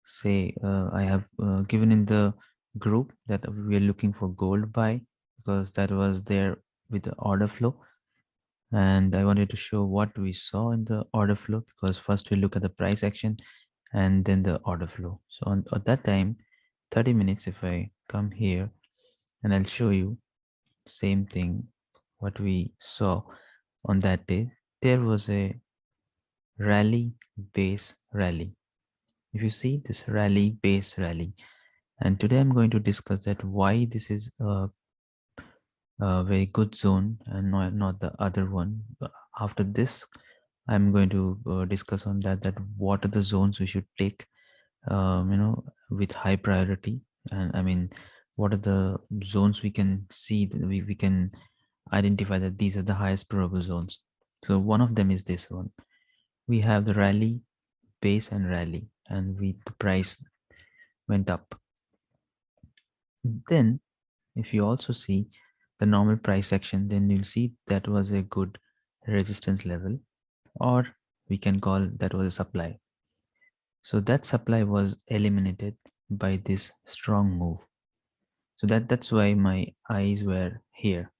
say I have given in the group that we are looking for gold buy because that was there with the order flow. And I wanted to show what we saw in the order flow because first we look at the price action and then the order flow. So at that time, 30 minutes, if I come here and I'll show you same thing, what we saw on that day, there was a rally base rally. If you see this rally base rally, and today I'm going to discuss that why this is a very good zone and not the other one. After this, I'm going to discuss on that what are the zones we should take, with high priority. And I mean, what are the zones we can see that we can identify that these are the highest probable zones. So one of them is this one. We have the rally base and rally, and the price went up. Then if you also see the normal price action, then you'll see that was a good resistance level, or we can call that was a supply. So that supply was eliminated by this strong move. So that's why my eyes were here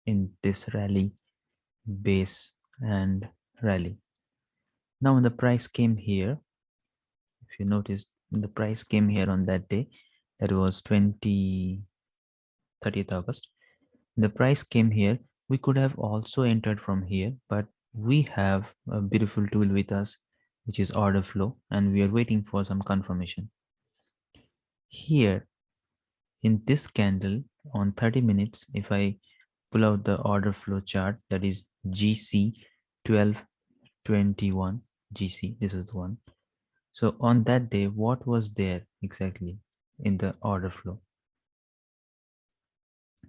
in this rally, base and rally. Now when the price came here, if you notice, when the price came here on that day, that was 30th August, the price came here. We could have also entered from here, but we have a beautiful tool with us, which is order flow, and we are waiting for some confirmation. Here in this candle on 30 minutes, if I pull out the order flow chart, that is GC 1221 GC, this is the one. So on that day, what was there exactly in the order flow?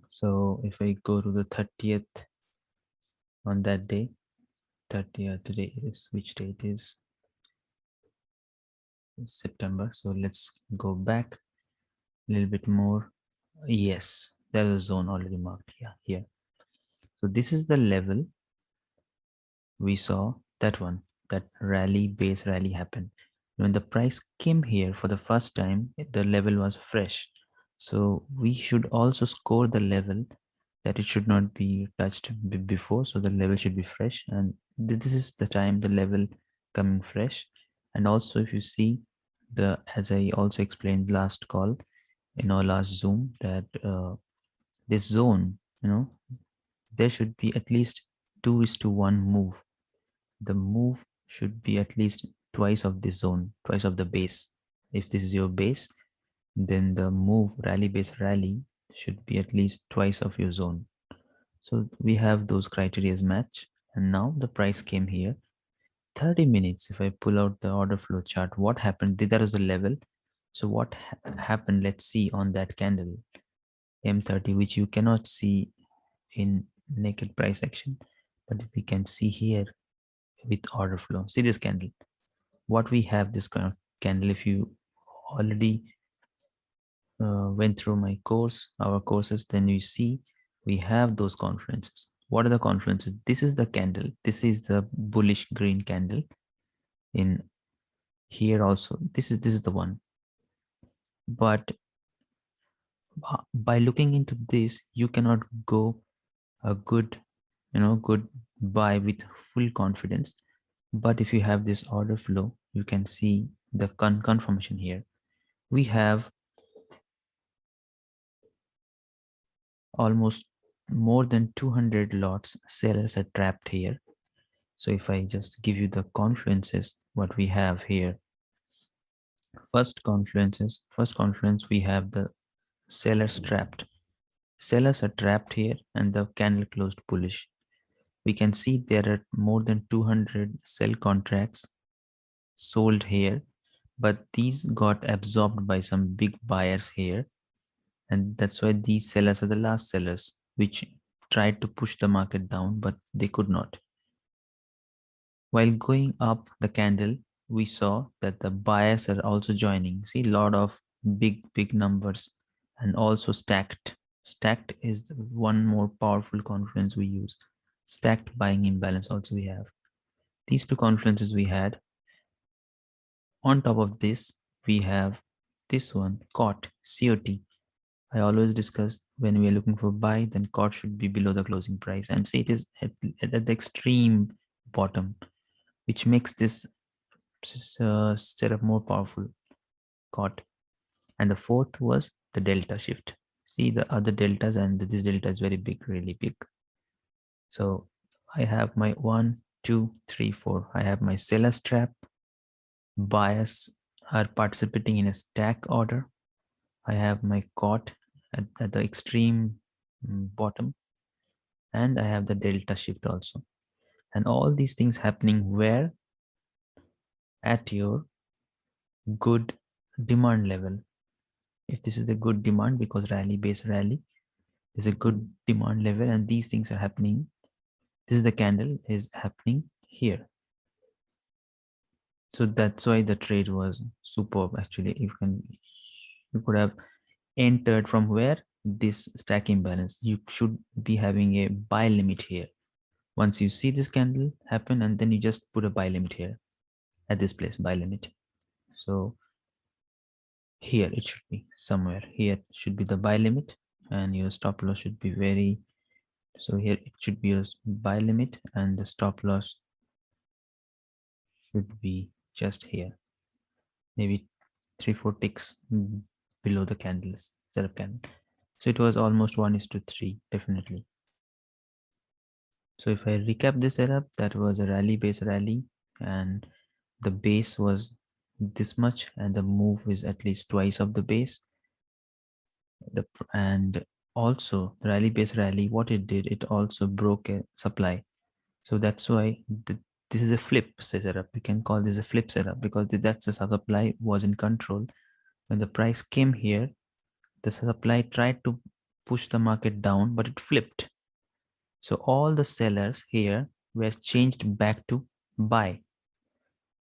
So if I go to the 30th on that day, 30th, today is which date is September. So let's go back a little bit more. Yes, there is a zone already marked here. Here. So this is the level we saw, that one, that rally base rally happened. When the price came here for the first time, the level was fresh. So we should also score the level that it should not be touched before. So the level should be fresh. And this is the time the level coming fresh. And also if you see as I also explained last call, in our last Zoom, that this zone, there should be at least 2:1 move. The move should be at least twice of this zone, twice of the base. If this is your base, then the move rally base rally should be at least twice of your zone. So we have those criteria match, and now the price came here. 30 minutes, if I pull out the order flow chart, what happened? That is the level. So what happened? Let's see on that candle M30, which you cannot see in naked price action, but if we can see here with order flow, see this candle, what we have, this kind of candle. If you already went through my course, our courses, then you see we have those confluences. What are the confluences? This is the candle, this is the bullish green candle. In here also, this is the one. But by looking into this, you cannot go a good good buy with full confidence. But if you have this order flow, you can see the confirmation here. We have almost more than 200 lots sellers are trapped here. So if I just give you the confluences, what we have here, first confluence, we have the sellers trapped. Sellers are trapped here and the candle closed bullish. We can see there are more than 200 sell contracts sold here, but these got absorbed by some big buyers here, and that's why these sellers are the last sellers which tried to push the market down, but they could not. While going up the candle, we saw that the buyers are also joining. See, a lot of big numbers, and also stacked is one more powerful confluence we use. Stacked buying imbalance also we have. These two confluences we had. On top of this, we have this one, COT, COT. I always discuss when we are looking for buy, then COT should be below the closing price. And see, it is at the extreme bottom, which makes this setup more powerful, COT. And the fourth was the delta shift. See the other deltas, and this delta is very big, really big. So I have my 1, 2, 3, 4. I have my seller's trap. Buyers are participating in a stack order. I have my COT at the extreme bottom, and I have the delta shift also. And all these things happening where? At your good demand level. If this is a good demand, because rally base rally is a good demand level, and these things are happening, this is the candle is happening here. So that's why the trade was superb. Actually, you could have entered from where? This stack imbalance. You should be having a buy limit here. Once you see this candle happen, and then you just put a buy limit here at this place, buy limit. So here it should be somewhere here should be the buy limit, and your stop loss should be very, so here it should be your buy limit, and the stop loss should be just here, maybe 3-4 ticks below the candles setup candle. So it was almost 1:3, definitely. So if I recap this setup, that was a rally base rally, and the base was this much, and the move is at least twice of the base. And also rally base rally, what it did, it also broke a supply. So that's why this is a flip setup. We can call this a flip setup, because that's the supply was in control. When the price came here, the supply tried to push the market down, but it flipped. So all the sellers here were changed back to buy.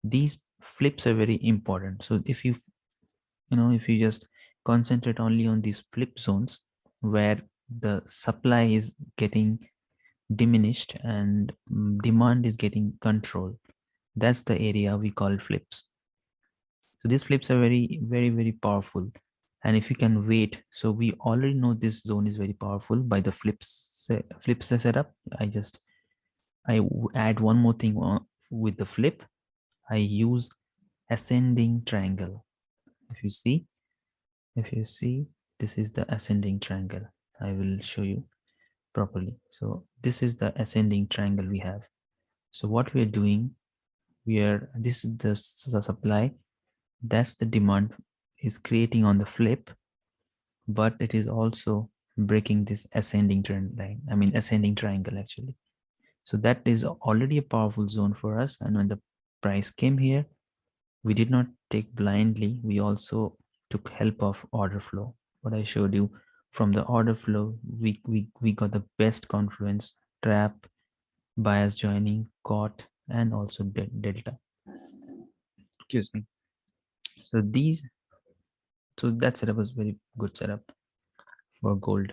These flips are very important. So if if you just concentrate only on these flip zones where the supply is getting diminished and demand is getting controlled, that's the area we call flips. So these flips are very, very, very powerful. And if you can wait, so we already know this zone is very powerful by the flips setup. I add one more thing with the flip. I use ascending triangle. If you see, this is the ascending triangle. I will show you properly. So this is the ascending triangle we have. So what we are doing, this is the supply, that's the demand is creating on the flip, but it is also breaking this ascending trend line. I mean ascending triangle actually. So that is already a powerful zone for us. And when the price came here, we did not take blindly. We also took help of order flow. What I showed you from the order flow, we got the best confluence, trap, buyers joining, COT, and also delta. Excuse me. So that setup was very good setup for gold.